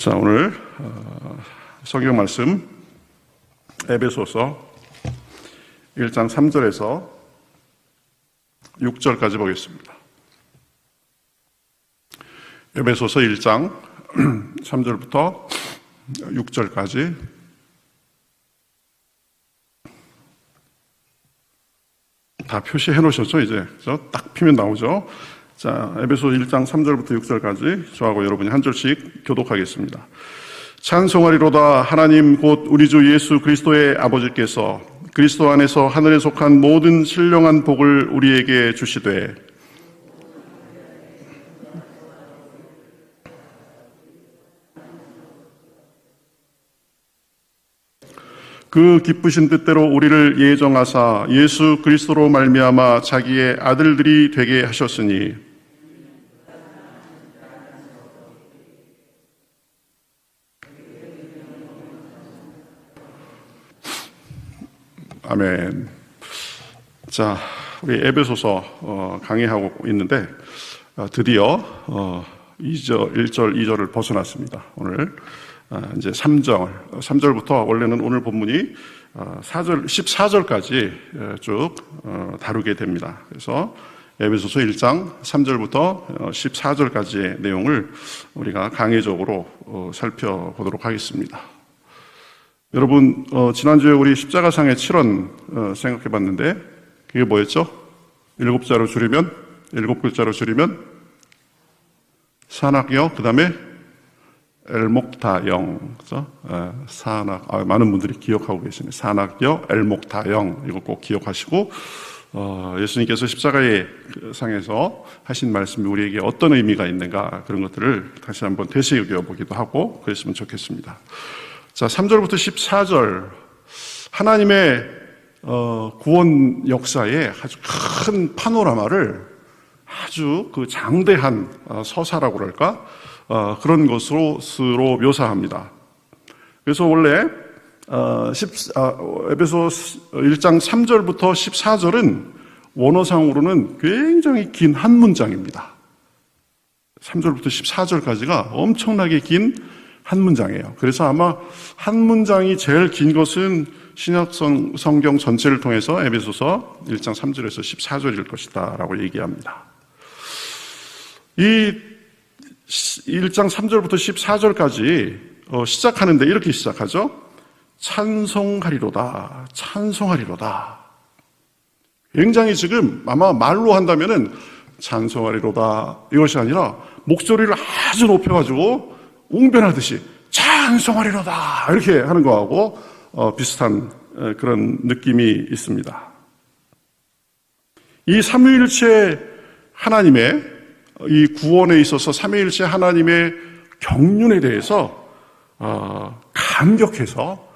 자, 오늘 성경 말씀 에베소서 1장 3절에서 6절까지 보겠습니다. 에베소서 1장 3절부터 6절까지 다 표시해 놓으셨죠? 이제 딱 피면 나오죠? 자, 에베소 1장 3절부터 6절까지 저하고 여러분이 한 절씩 교독하겠습니다. 찬송하리로다. 하나님 곧 우리 주 예수 그리스도의 아버지께서 그리스도 안에서 하늘에 속한 모든 신령한 복을 우리에게 주시되 그 기쁘신 뜻대로 우리를 예정하사 예수 그리스도로 말미암아 자기의 아들들이 되게 하셨으니 아멘. 자, 우리 에베소서 강의하고 있는데 드디어 1절, 2절을 벗어났습니다. 오늘 이제 3절부터 원래는 오늘 본문이 14절까지 쭉 다루게 됩니다. 그래서 에베소서 1장 3절부터 14절까지의 내용을 우리가 강의적으로 살펴보도록 하겠습니다. 여러분, 지난주에 우리 십자가상의 7원 생각해 봤는데 그게 뭐였죠? 7글자로 줄이면 산악여, 그 다음에 엘목다영, 그죠? 산악, 많은 분들이 기억하고 계시네. 산악여, 엘목다영, 이거 꼭 기억하시고, 예수님께서 십자가의 상에서 하신 말씀이 우리에게 어떤 의미가 있는가, 그런 것들을 다시 한번 되새겨 보기도 하고, 그랬으면 좋겠습니다. 자, 3절부터 14절, 하나님의 구원 역사의 아주 큰 파노라마를 아주 그 장대한 서사라고 그럴까? 그런 것으로 묘사합니다. 그래서 원래 에베소 1장 3절부터 14절은 원어상으로는 굉장히 긴 한 문장입니다. 3절부터 14절까지가 엄청나게 긴 한 문장이에요. 그래서 아마 한 문장이 제일 긴 것은 신약 성경 전체를 통해서 에베소서 1장 3절에서 14절일 것이다 라고 얘기합니다. 이 1장 3절부터 14절까지 시작하는데 이렇게 시작하죠. 찬송하리로다. 찬송하리로다. 굉장히 지금 아마 말로 한다면은 찬송하리로다 이것이 아니라 목소리를 아주 높여가지고 웅변하듯이 찬송하리로다 이렇게 하는 거하고 비슷한 그런 느낌이 있습니다. 이 삼위일체 하나님의 이 구원에 있어서 삼위일체 하나님의 경륜에 대해서 감격해서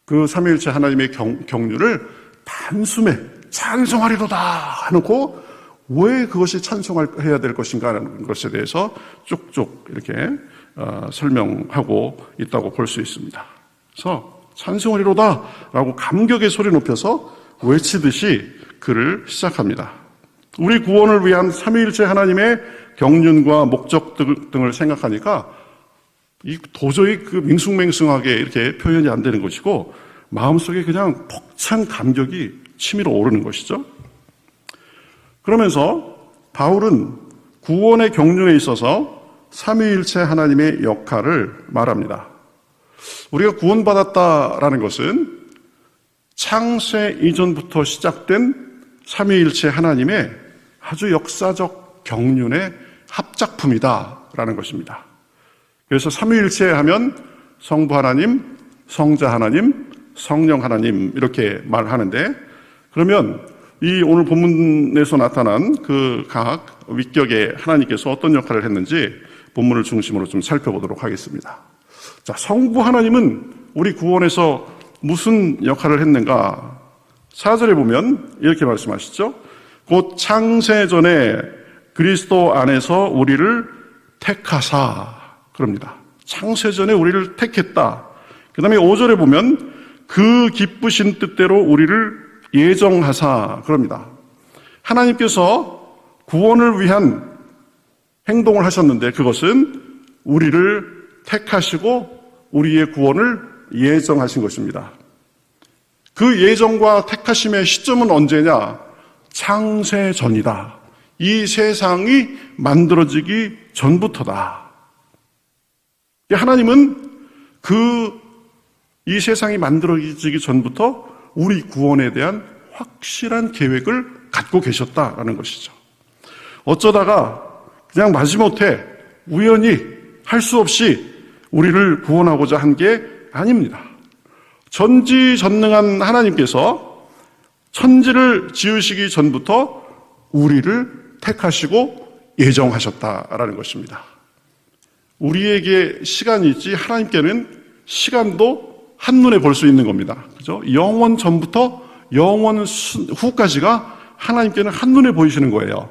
그 삼위일체 하나님의 경륜을 단숨에 찬송하리로다 해놓고 왜 그것이 찬송해야 될 것인가 하는 것에 대해서 쭉쭉 이렇게 설명하고 있다고 볼 수 있습니다. 그래서 찬송하리로다 라고 감격의 소리 높여서 외치듯이 글을 시작합니다. 우리 구원을 위한 삼위일체 하나님의 경륜과 목적 등을 생각하니까 도저히 그 밍숭맹숭하게 이렇게 표현이 안 되는 것이고 마음속에 그냥 벅찬 감격이 치밀어 오르는 것이죠. 그러면서 바울은 구원의 경륜에 있어서 삼위일체 하나님의 역할을 말합니다. 우리가 구원받았다라는 것은 창세 이전부터 시작된 삼위일체 하나님의 아주 역사적 경륜의 합작품이다라는 것입니다. 그래서 삼위일체 하면 성부 하나님, 성자 하나님, 성령 하나님 이렇게 말하는데 그러면 이 오늘 본문에서 나타난 그 각 위격의 하나님께서 어떤 역할을 했는지 본문을 중심으로 좀 살펴보도록 하겠습니다. 자, 성부 하나님은 우리 구원에서 무슨 역할을 했는가? 4절에 보면 이렇게 말씀하시죠. 곧 창세전에 그리스도 안에서 우리를 택하사 그럽니다. 창세전에 우리를 택했다. 그 다음에 5절에 보면 그 기쁘신 뜻대로 우리를 예정하사 그럽니다. 하나님께서 구원을 위한 행동을 하셨는데 그것은 우리를 택하시고 우리의 구원을 예정하신 것입니다. 그 예정과 택하심의 시점은 언제냐? 창세 전이다. 이 세상이 만들어지기 전부터다. 하나님은 이 세상이 만들어지기 전부터 우리 구원에 대한 확실한 계획을 갖고 계셨다라는 것이죠. 어쩌다가 그냥 마지못해 우연히 할 수 없이 우리를 구원하고자 한 게 아닙니다. 전지전능한 하나님께서 천지를 지으시기 전부터 우리를 택하시고 예정하셨다라는 것입니다. 우리에게 시간이 있지 하나님께는 시간도 한눈에 볼 수 있는 겁니다. 그죠? 영원 전부터 영원 후까지가 하나님께는 한눈에 보이시는 거예요.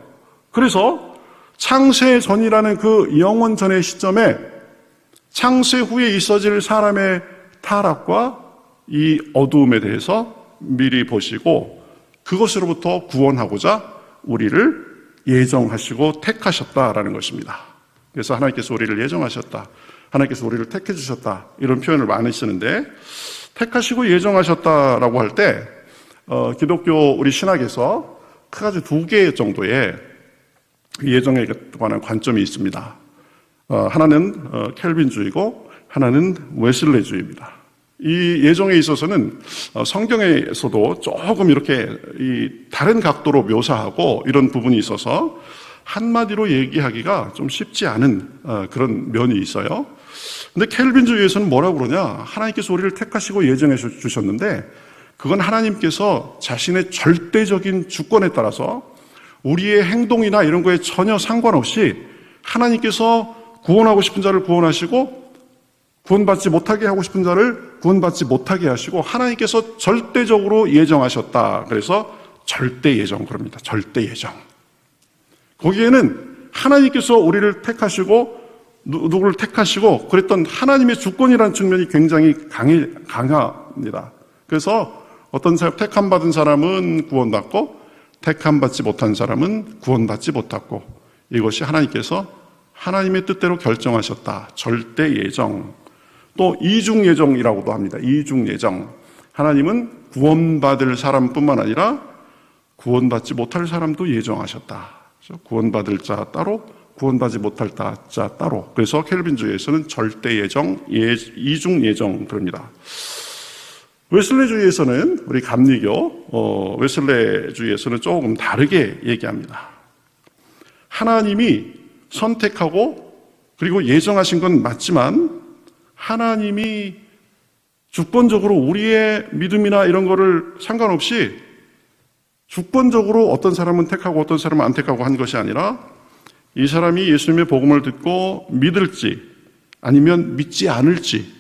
그래서 창세 전이라는 그 영원 전의 시점에 창세 후에 있어질 사람의 타락과 이 어두움에 대해서 미리 보시고 그것으로부터 구원하고자 우리를 예정하시고 택하셨다라는 것입니다. 그래서 하나님께서 우리를 예정하셨다, 하나님께서 우리를 택해 주셨다, 이런 표현을 많이 쓰는데, 택하시고 예정하셨다라고 할 때 기독교 우리 신학에서 크게 두 개 정도의 예정에 관한 관점이 있습니다. 하나는 켈빈주의고 하나는 웨슬레주의입니다. 이 예정에 있어서는 성경에서도 조금 이렇게 다른 각도로 묘사하고 이런 부분이 있어서 한마디로 얘기하기가 좀 쉽지 않은 그런 면이 있어요. 근데 켈빈주의에서는 뭐라고 그러냐? 하나님께서 우리를 택하시고 예정해 주셨는데 그건 하나님께서 자신의 절대적인 주권에 따라서 우리의 행동이나 이런 거에 전혀 상관없이 하나님께서 구원하고 싶은 자를 구원하시고 구원받지 못하게 하고 싶은 자를 구원받지 못하게 하시고 하나님께서 절대적으로 예정하셨다. 그래서 절대 예정 그럽니다. 절대 예정. 거기에는 하나님께서 우리를 택하시고 누구를 택하시고 그랬던 하나님의 주권이라는 측면이 굉장히 강합니다. 그래서 어떤 택함 받은 사람은 구원받고 택함 받지 못한 사람은 구원받지 못하고 이것이 하나님께서 하나님의 뜻대로 결정하셨다. 절대 예정. 또 이중 예정이라고도 합니다. 이중 예정. 하나님은 구원받을 사람뿐만 아니라 구원받지 못할 사람도 예정하셨다. 구원받을 자 따로, 구원받지 못할 자 따로. 그래서 켈빈주의에서는 절대 예정, 이중 예정 그럽니다. 웨슬레주의에서는 우리 감리교 웨슬레주의에서는 조금 다르게 얘기합니다. 하나님이 선택하고 그리고 예정하신 건 맞지만 하나님이 주권적으로 우리의 믿음이나 이런 거를 상관없이 주권적으로 어떤 사람은 택하고 어떤 사람은 안 택하고 한 것이 아니라 이 사람이 예수님의 복음을 듣고 믿을지 아니면 믿지 않을지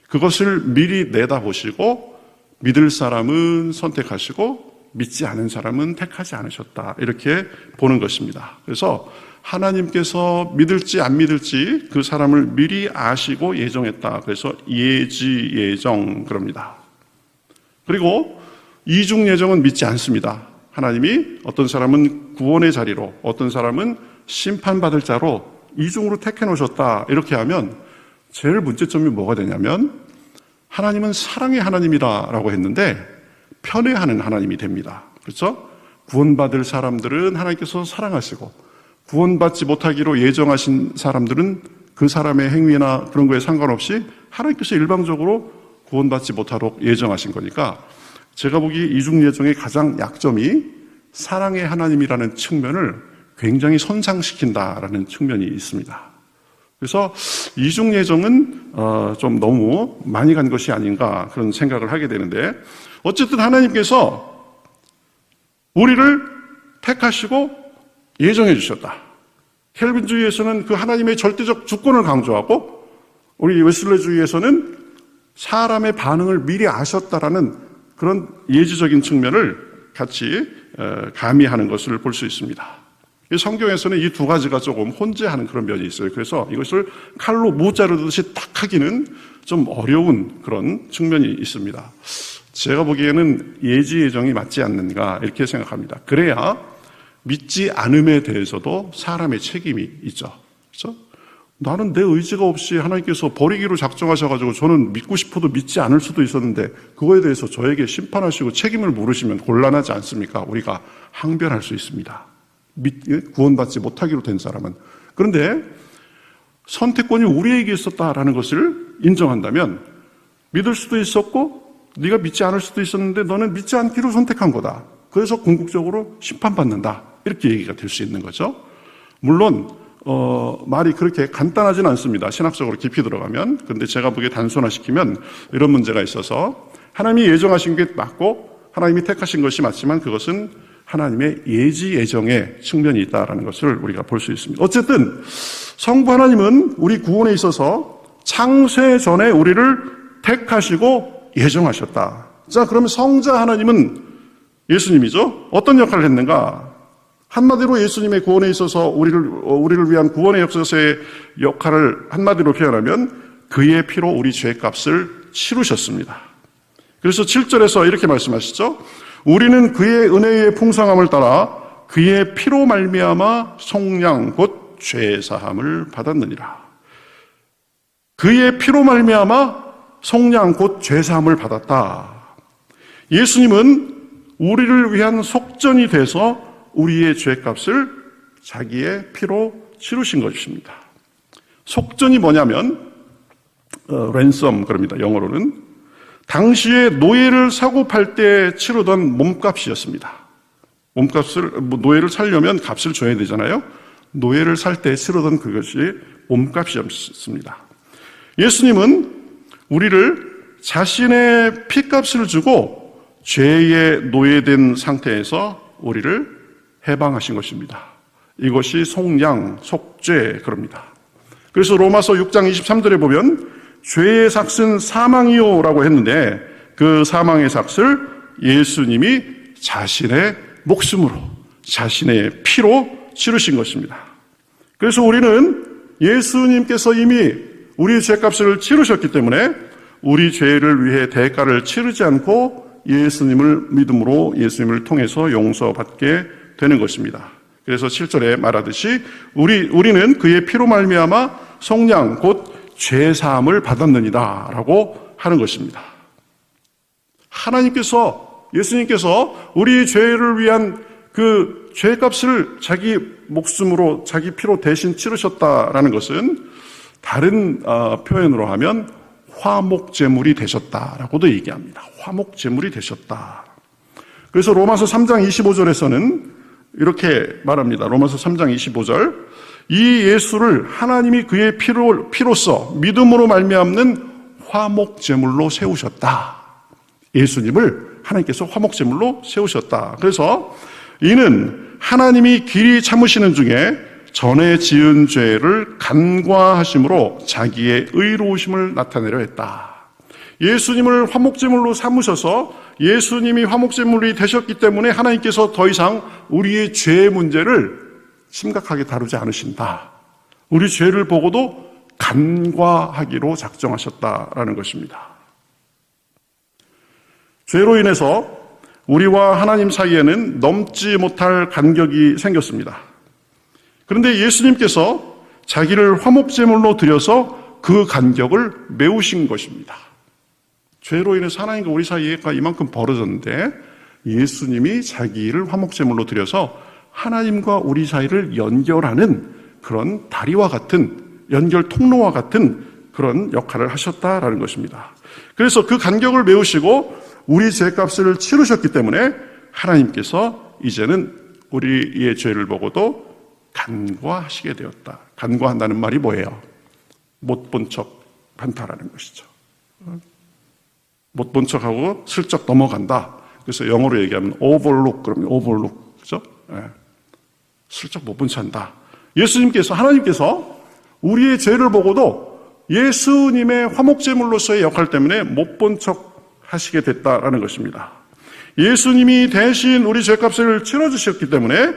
그것을 미리 내다보시고 믿을 사람은 선택하시고 믿지 않은 사람은 택하지 않으셨다. 이렇게 보는 것입니다. 그래서 하나님께서 믿을지 안 믿을지 그 사람을 미리 아시고 예정했다. 그래서 예지예정 그럽니다. 그리고 이중 예정은 믿지 않습니다. 하나님이 어떤 사람은 구원의 자리로 어떤 사람은 심판받을 자로 이중으로 택해 놓으셨다. 이렇게 하면 제일 문제점이 뭐가 되냐면 하나님은 사랑의 하나님이라고 했는데 편애하는 하나님이 됩니다. 그렇죠? 구원받을 사람들은 하나님께서 사랑하시고 구원받지 못하기로 예정하신 사람들은 그 사람의 행위나 그런 거에 상관없이 하나님께서 일방적으로 구원받지 못하도록 예정하신 거니까 제가 보기에 이중 예정의 가장 약점이 사랑의 하나님이라는 측면을 굉장히 손상시킨다라는 측면이 있습니다. 그래서 이중 예정은 좀 너무 많이 간 것이 아닌가 그런 생각을 하게 되는데 어쨌든 하나님께서 우리를 택하시고 예정해 주셨다. 켈빈주의에서는 그 하나님의 절대적 주권을 강조하고 우리 웨슬레주의에서는 사람의 반응을 미리 아셨다라는 그런 예지적인 측면을 같이 가미하는 것을 볼 수 있습니다. 성경에서는 이 두 가지가 조금 혼재하는 그런 면이 있어요. 그래서 이것을 칼로 무자르듯이 딱 하기는 좀 어려운 그런 측면이 있습니다. 제가 보기에는 예지예정이 맞지 않는가 이렇게 생각합니다. 그래야 믿지 않음에 대해서도 사람의 책임이 있죠. 그렇죠? 나는 내 의지가 없이 하나님께서 버리기로 작정하셔가지고 저는 믿고 싶어도 믿지 않을 수도 있었는데 그거에 대해서 저에게 심판하시고 책임을 물으시면 곤란하지 않습니까? 우리가 항변할 수 있습니다. 구원받지 못하기로 된 사람은. 그런데 선택권이 우리에게 있었다라는 것을 인정한다면 믿을 수도 있었고 네가 믿지 않을 수도 있었는데 너는 믿지 않기로 선택한 거다. 그래서 궁극적으로 심판받는다. 이렇게 얘기가 될 수 있는 거죠. 물론 말이 그렇게 간단하진 않습니다. 신학적으로 깊이 들어가면. 그런데 제가 보기에 단순화시키면 이런 문제가 있어서 하나님이 예정하신 게 맞고 하나님이 택하신 것이 맞지만 그것은 하나님의 예지 예정의 측면이 있다는 것을 우리가 볼 수 있습니다. 어쨌든 성부 하나님은 우리 구원에 있어서 창세 전에 우리를 택하시고 예정하셨다. 자, 그러면 성자 하나님은 예수님이죠. 어떤 역할을 했는가? 한마디로 예수님의 구원에 있어서 우리를 위한 구원의 역사의 역할을 한마디로 표현하면 그의 피로 우리 죄의 값을 치르셨습니다. 그래서 7절에서 이렇게 말씀하시죠. 우리는 그의 은혜의 풍성함을 따라 그의 피로 말미암아 속량 곧 죄 사함을 받았느니라. 그의 피로 말미암아 속량 곧 죄 사함을 받았다. 예수님은 우리를 위한 속전이 돼서 우리의 죄값을 자기의 피로 치르신 것입니다. 속전이 뭐냐면 랜섬 그럽니다. 영어로는 당시에 노예를 사고 팔 때 치르던 몸값이었습니다. 노예를 살려면 값을 줘야 되잖아요. 노예를 살 때 치르던 그것이 몸값이었습니다. 예수님은 우리를 자신의 피값을 주고 죄에 노예된 상태에서 우리를 해방하신 것입니다. 이것이 속량, 속죄 그럽니다. 그래서 로마서 6장 23절에 보면 죄의 삭은 사망이요라고 했는데 그 사망의 삭을 예수님이 자신의 목숨으로 자신의 피로 치르신 것입니다. 그래서 우리는 예수님께서 이미 우리의 죄값을 치르셨기 때문에 우리 죄를 위해 대가를 치르지 않고 예수님을 믿음으로 예수님을 통해서 용서받게 되는 것입니다. 그래서 7절에 말하듯이 우리는 그의 피로 말미암아 속량 곧 죄사함을 받았느니라 라고 하는 것입니다. 예수님께서 우리 죄를 위한 그 죄값을 자기 목숨으로 자기 피로 대신 치르셨다라는 것은 다른 표현으로 하면 화목제물이 되셨다라고도 얘기합니다. 화목제물이 되셨다. 그래서 로마서 3장 25절에서는 이렇게 말합니다. 로마서 3장 25절 이 예수를 하나님이 그의 피로써 믿음으로 말미암는 화목제물로 세우셨다. 예수님을 하나님께서 화목제물로 세우셨다. 그래서 이는 하나님이 길이 참으시는 중에 전에 지은 죄를 간과하심으로 자기의 의로우심을 나타내려 했다. 예수님을 화목제물로 삼으셔서 예수님이 화목제물이 되셨기 때문에 하나님께서 더 이상 우리의 죄의 문제를 심각하게 다루지 않으신다. 우리 죄를 보고도 간과하기로 작정하셨다라는 것입니다. 죄로 인해서 우리와 하나님 사이에는 넘지 못할 간격이 생겼습니다. 그런데 예수님께서 자기를 화목제물로 드려서 그 간격을 메우신 것입니다. 죄로 인해서 하나님과 우리 사이가 이만큼 벌어졌는데 예수님이 자기를 화목제물로 드려서 하나님과 우리 사이를 연결하는 그런 다리와 같은 연결 통로와 같은 그런 역할을 하셨다라는 것입니다. 그래서 그 간격을 메우시고 우리 죄값을 치르셨기 때문에 하나님께서 이제는 우리의 죄를 보고도 간과하시게 되었다. 간과한다는 말이 뭐예요? 못 본 척 한다라는 것이죠. 못 본 척하고 슬쩍 넘어간다. 그래서 영어로 얘기하면 overlook, 그러면 overlook, 그죠? 네. 슬쩍 못 본 척 한다. 하나님께서 우리의 죄를 보고도 예수님의 화목제물로서의 역할 때문에 못 본 척 하시게 됐다라는 것입니다. 예수님이 대신 우리 죄값을 치러주셨기 때문에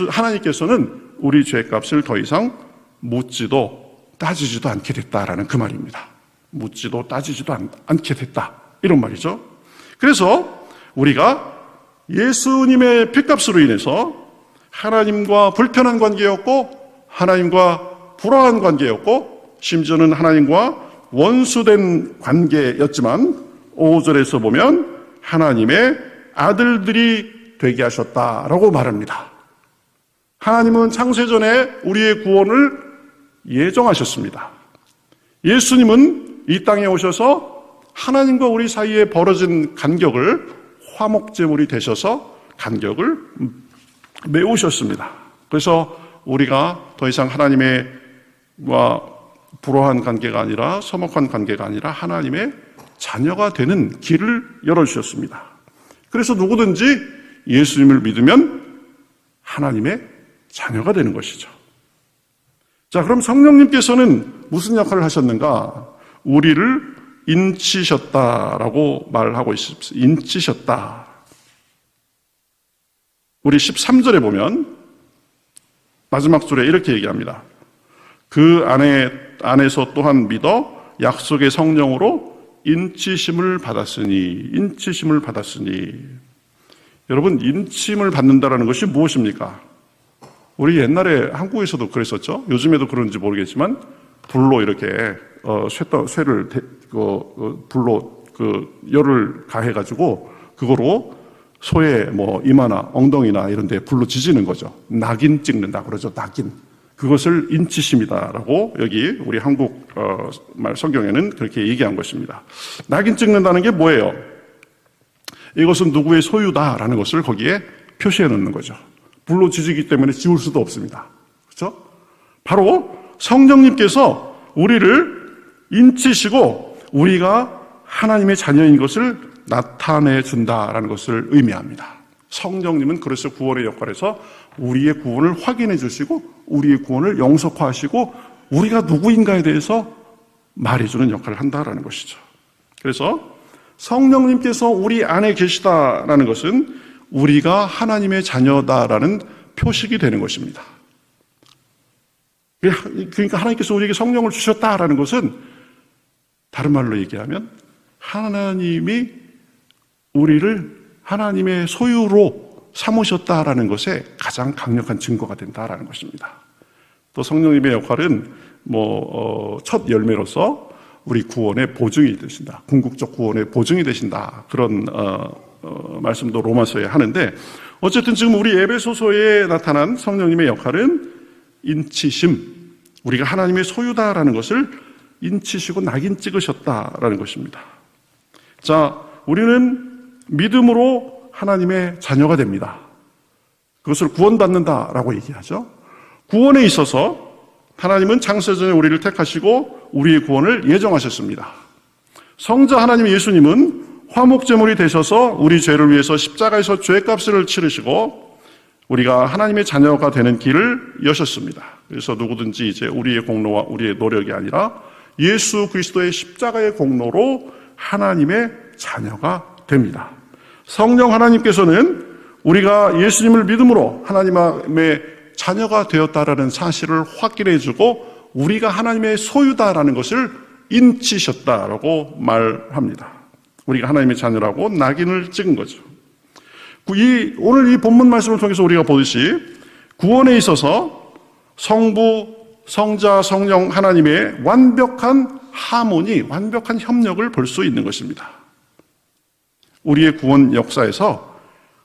하나님께서는 우리 죄값을 더 이상 묻지도 따지지도 않게 됐다라는 그 말입니다. 묻지도 따지지도 않게 됐다. 이런 말이죠. 그래서 우리가 예수님의 피값으로 인해서 하나님과 불편한 관계였고 하나님과 불화한 관계였고 심지어는 하나님과 원수된 관계였지만 5절에서 보면 하나님의 아들들이 되게 하셨다라고 말합니다. 하나님은 창세전에 우리의 구원을 예정하셨습니다. 예수님은 이 땅에 오셔서 하나님과 우리 사이에 벌어진 간격을 화목제물이 되셔서 간격을 메우셨습니다. 그래서 우리가 더 이상 하나님과 불화한 관계가 아니라 서먹한 관계가 아니라 하나님의 자녀가 되는 길을 열어주셨습니다. 그래서 누구든지 예수님을 믿으면 하나님의 자녀가 되는 것이죠. 자, 그럼 성령님께서는 무슨 역할을 하셨는가? 우리를 인치셨다라고 말하고 있습니다. 인치셨다. 우리 13절에 보면 마지막 줄에 이렇게 얘기합니다. 그 안에서 또한 믿어 약속의 성령으로 인치심을 받았으니. 여러분, 인침을 받는다라는 것이 무엇입니까? 우리 옛날에 한국에서도 그랬었죠. 요즘에도 그런지 모르겠지만 불로 이렇게 쇠를 불로 열을 가해가지고 그거로 소의 이마나 엉덩이나 이런 데 불로 지지는 거죠. 낙인 찍는다 그러죠. 낙인. 그것을 인치심이다라고 여기 우리 한국 말 성경에는 그렇게 얘기한 것입니다. 낙인 찍는다는 게 뭐예요? 이것은 누구의 소유다라는 것을 거기에 표시해 놓는 거죠. 불로 지지기 때문에 지울 수도 없습니다. 그렇죠? 바로 성령님께서 우리를 인치시고 우리가 하나님의 자녀인 것을 나타내 준다라는 것을 의미합니다. 성령님은 그래서 구원의 역할에서 우리의 구원을 확인해 주시고 우리의 구원을 영속화하시고 우리가 누구인가에 대해서 말해주는 역할을 한다라는 것이죠. 그래서 성령님께서 우리 안에 계시다라는 것은 우리가 하나님의 자녀다라는 표식이 되는 것입니다. 그러니까 하나님께서 우리에게 성령을 주셨다라는 것은 다른 말로 얘기하면 하나님이 우리를 하나님의 소유로 삼으셨다라는 것에 가장 강력한 증거가 된다라는 것입니다. 또 성령님의 역할은 첫 열매로서 우리 구원의 보증이 되신다. 궁극적 구원의 보증이 되신다. 그런 말씀도 로마서에 하는데 어쨌든 지금 우리 에베소서에 나타난 성령님의 역할은 인치심, 우리가 하나님의 소유다라는 것을 인치시고 낙인 찍으셨다라는 것입니다. 자, 우리는 믿음으로 하나님의 자녀가 됩니다. 그것을 구원받는다라고 얘기하죠. 구원에 있어서 하나님은 창세전에 우리를 택하시고 우리의 구원을 예정하셨습니다. 성자 하나님 예수님은 화목제물이 되셔서 우리 죄를 위해서 십자가에서 죄값을 치르시고 우리가 하나님의 자녀가 되는 길을 여셨습니다. 그래서 누구든지 이제 우리의 공로와 우리의 노력이 아니라 예수 그리스도의 십자가의 공로로 하나님의 자녀가 됩니다. 성령 하나님께서는 우리가 예수님을 믿음으로 하나님의 자녀가 되었다라는 사실을 확인해 주고 우리가 하나님의 소유다라는 것을 인치셨다라고 말합니다. 우리가 하나님의 자녀라고 낙인을 찍은 거죠. 오늘 이 본문 말씀을 통해서 우리가 보듯이 구원에 있어서 성부, 성자, 성령 하나님의 완벽한 하모니, 완벽한 협력을 볼 수 있는 것입니다. 우리의 구원 역사에서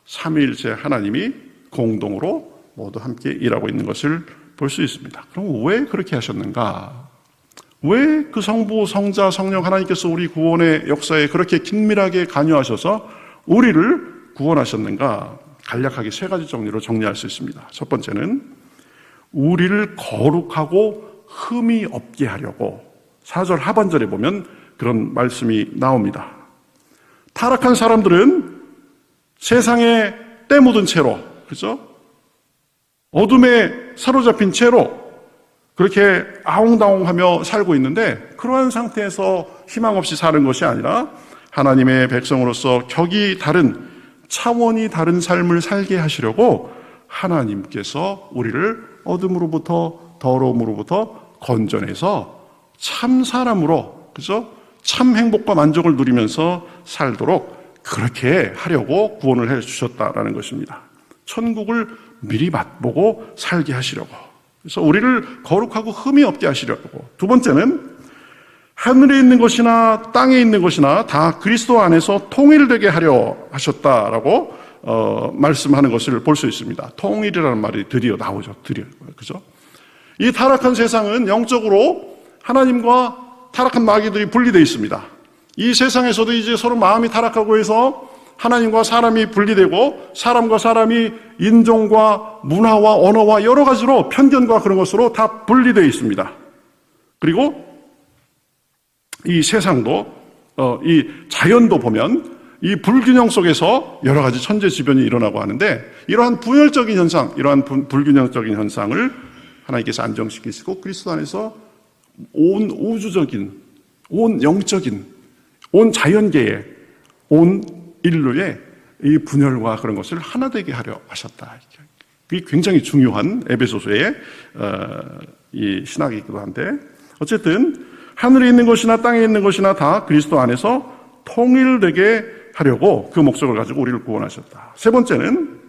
삼위일체 하나님이 공동으로 모두 함께 일하고 있는 것을 볼 수 있습니다. 그럼 왜 그렇게 하셨는가? 왜 그 성부, 성자, 성령 하나님께서 우리 구원의 역사에 그렇게 긴밀하게 관여하셔서 우리를 구원하셨는가? 간략하게 세 가지 정리로 정리할 수 있습니다. 첫 번째는 우리를 거룩하고 흠이 없게 하려고 4절 하반절에 보면 그런 말씀이 나옵니다. 타락한 사람들은 세상에 때 묻은 채로, 그죠? 어둠에 사로잡힌 채로 그렇게 아웅다웅하며 살고 있는데 그러한 상태에서 희망 없이 사는 것이 아니라 하나님의 백성으로서 격이 다른, 차원이 다른 삶을 살게 하시려고 하나님께서 우리를 어둠으로부터 더러움으로부터 건져내서 참 사람으로, 그죠? 참 행복과 만족을 누리면서 살도록 그렇게 하려고 구원을 해 주셨다라는 것입니다. 천국을 미리 맛보고 살게 하시려고. 그래서 우리를 거룩하고 흠이 없게 하시려고. 두 번째는 하늘에 있는 것이나 땅에 있는 것이나 다 그리스도 안에서 통일되게 하려 하셨다라고 말씀하는 것을 볼 수 있습니다. 통일이라는 말이 드디어 나오죠. 드디어. 그죠? 이 타락한 세상은 영적으로 하나님과 타락한 마귀들이 분리되어 있습니다. 이 세상에서도 이제 서로 마음이 타락하고 해서 하나님과 사람이 분리되고 사람과 사람이 인종과 문화와 언어와 여러 가지로 편견과 그런 것으로 다 분리되어 있습니다. 그리고 이 세상도 이 자연도 보면 이 불균형 속에서 여러 가지 천재지변이 일어나고 하는데 이러한 분열적인 현상, 이러한 불균형적인 현상을 하나님께서 안정시키시고 그리스도 안에서 온 우주적인, 온 영적인, 온 자연계의, 온 인류의 이 분열과 그런 것을 하나 되게 하려 하셨다. 그게 굉장히 중요한 에베소서의 이 신학이기도 한데 어쨌든 하늘에 있는 것이나 땅에 있는 것이나 다 그리스도 안에서 통일되게 하려고 그 목적을 가지고 우리를 구원하셨다. 세 번째는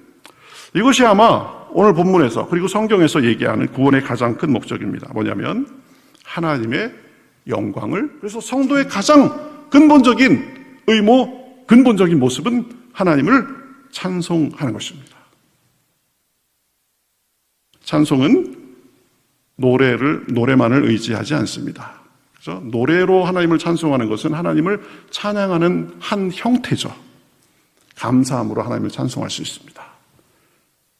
이것이 아마 오늘 본문에서 그리고 성경에서 얘기하는 구원의 가장 큰 목적입니다. 뭐냐면 하나님의 영광을, 그래서 성도의 가장 근본적인 의무, 근본적인 모습은 하나님을 찬송하는 것입니다. 찬송은 노래만을 의지하지 않습니다. 그래서 노래로 하나님을 찬송하는 것은 하나님을 찬양하는 한 형태죠. 감사함으로 하나님을 찬송할 수 있습니다.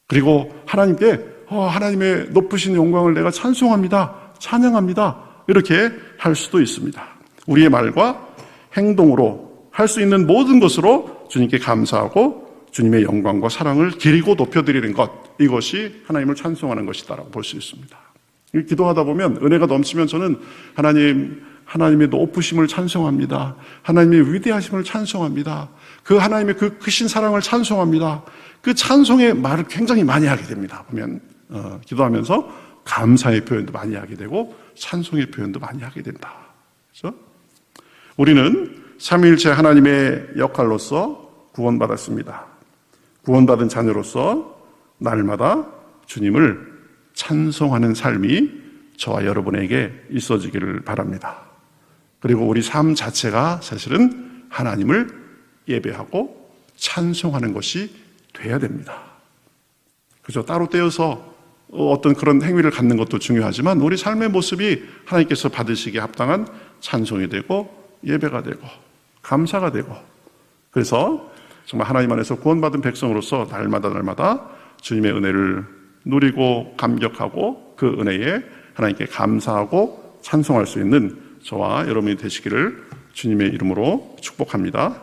그리고 하나님께 하나님의 높으신 영광을 내가 찬송합니다. 찬양합니다. 이렇게 할 수도 있습니다. 우리의 말과 행동으로 할 수 있는 모든 것으로 주님께 감사하고 주님의 영광과 사랑을 기리고 높여드리는 것, 이것이 하나님을 찬송하는 것이다라고 볼 수 있습니다. 기도하다 보면 은혜가 넘치면 저는 하나님의 높으심을 찬송합니다. 하나님의 위대하심을 찬송합니다. 그 하나님의 그 크신 사랑을 찬송합니다. 그 찬송의 말을 굉장히 많이 하게 됩니다. 보면 기도하면서 감사의 표현도 많이 하게 되고 찬송의 표현도 많이 하게 된다. 그렇죠? 우리는 삼위일체 하나님의 역할로서 구원받았습니다. 구원받은 자녀로서 날마다 주님을 찬송하는 삶이 저와 여러분에게 있어지기를 바랍니다. 그리고 우리 삶 자체가 사실은 하나님을 예배하고 찬송하는 것이 돼야 됩니다. 그죠? 따로 떼어서 어떤 그런 행위를 갖는 것도 중요하지만 우리 삶의 모습이 하나님께서 받으시기에 합당한 찬송이 되고 예배가 되고 감사가 되고, 그래서 정말 하나님 안에서 구원받은 백성으로서 날마다 주님의 은혜를 누리고 감격하고 그 은혜에 하나님께 감사하고 찬송할 수 있는 저와 여러분이 되시기를 주님의 이름으로 축복합니다.